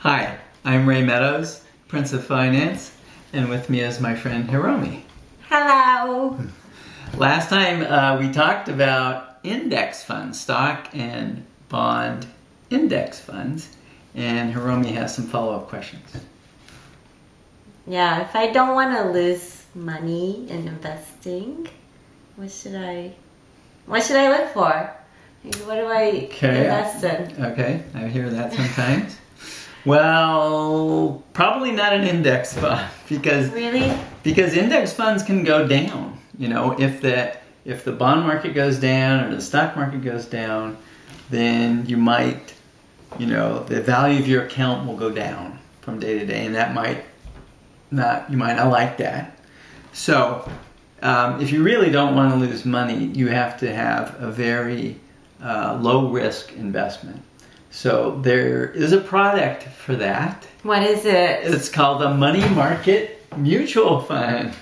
Hi, I'm Ray Meadows, Prince of Finance, and with me is my friend Hiromi. Hello. Last time we talked about index funds, stock and bond index funds, and Hiromi has some follow-up questions. Yeah, if I don't want to lose money in investing, what should I look for? What do I invest in? Okay, I hear that sometimes. Well, probably not an index fund because index funds can go down. You know, if the bond market goes down or the stock market goes down, then you might, the value of your account will go down from day to day, and you might not like that. So, if you really don't want to lose money, you have to have a very low risk investment. So there is a product for that. What is it? It's called a money market mutual fund.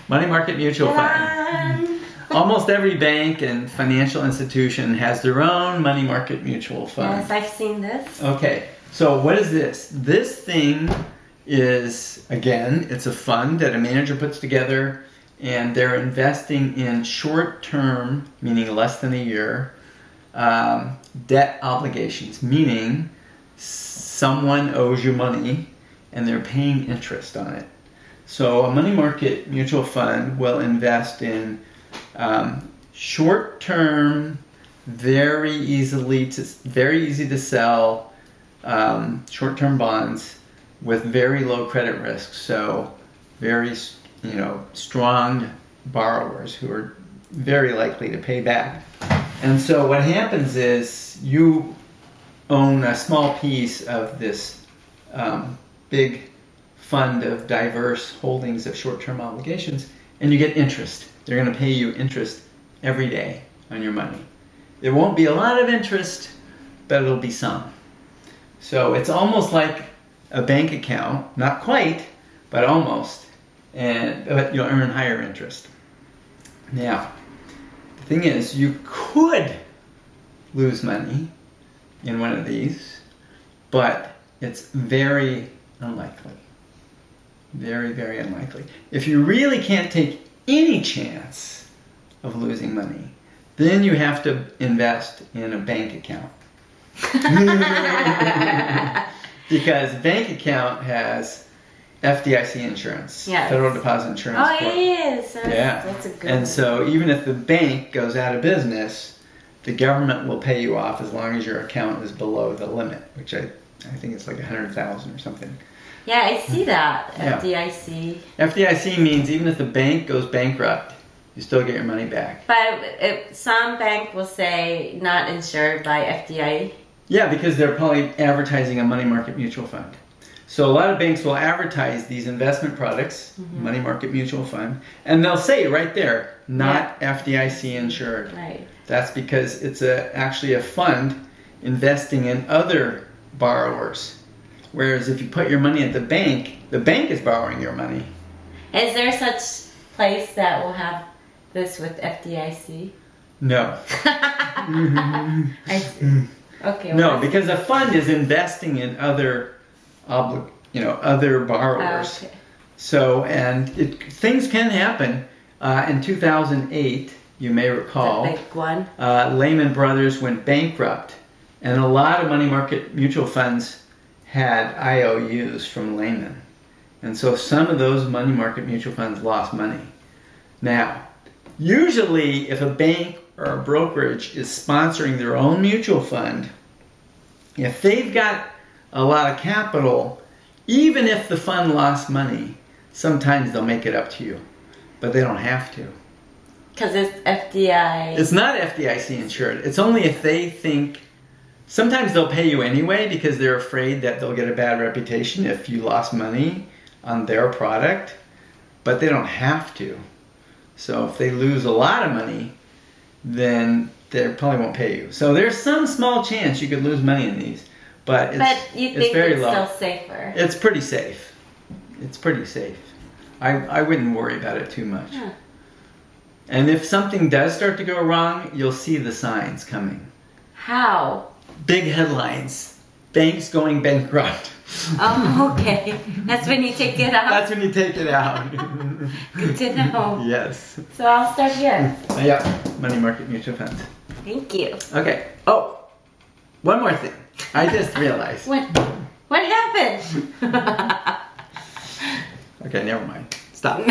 Money market mutual fund. Almost every bank and financial institution has their own money market mutual fund. Yes, I've seen this. Okay, so what is this? This thing is, again, it's a fund that a manager puts together, and they're investing in short-term, meaning less than a year, debt obligations, meaning someone owes you money and they're paying interest on it. So a money market mutual fund will invest in short-term, very easy to sell short-term bonds with very low credit risk. So very strong borrowers who are very likely to pay back. And so what happens is you own a small piece of this big fund of diverse holdings of short-term obligations, and you get interest. They're going to pay you interest every day on your money. There won't be a lot of interest, but it'll be some. So it's almost like a bank account, not quite, but almost, but you'll earn higher interest. Now, the thing is, you could lose money in one of these, but it's very unlikely. Very, very unlikely. If you really can't take any chance of losing money, then you have to invest in a bank account. Because bank account has FDIC insurance, yes. Federal Deposit Insurance. Oh, it is. That's a good And one. so even if the bank goes out of business, the government will pay you off as long as your account is below the limit, which I think it's like 100,000 or something. Yeah, I see that. Yeah. FDIC. FDIC means even if the bank goes bankrupt, you still get your money back. But some bank will say not insured by FDIC. Yeah, because they're probably advertising a money market mutual fund. So a lot of banks will advertise these investment products, money market mutual fund, and they'll say right there, not FDIC insured. Right. That's because it's actually a fund investing in other borrowers. Whereas if you put your money at the bank is borrowing your money. Is there such place that will have this with FDIC? No. I see. Okay. No, because a fund is investing in other borrowers. Okay. So, and things can happen. In 2008, you may recall, The big one. Lehman Brothers went bankrupt, and a lot of money market mutual funds had IOUs from Lehman. And so some of those money market mutual funds lost money. Now, usually if a bank or a brokerage is sponsoring their own mutual fund, if they've got a lot of capital, even if the fund lost money, sometimes they'll make it up to you. But they don't have to. Because it's FDIC. It's not FDIC insured. It's only if they think. Sometimes they'll pay you anyway because they're afraid that they'll get a bad reputation if you lost money on their product. But they don't have to. So if they lose a lot of money, then they probably won't pay you. So there's some small chance you could lose money in these. But you think very low. Still safer? It's pretty safe. It's pretty safe. I wouldn't worry about it too much. Huh. And if something does start to go wrong, you'll see the signs coming. How? Big headlines. banks going bankrupt. Oh, okay. That's when you take it out? That's when you take it out. Good to know. Yes. So I'll start here. Yeah, money market mutual funds. Thank you. Okay. Oh, one more thing. I just realized. What happened? Okay, never mind. Stop.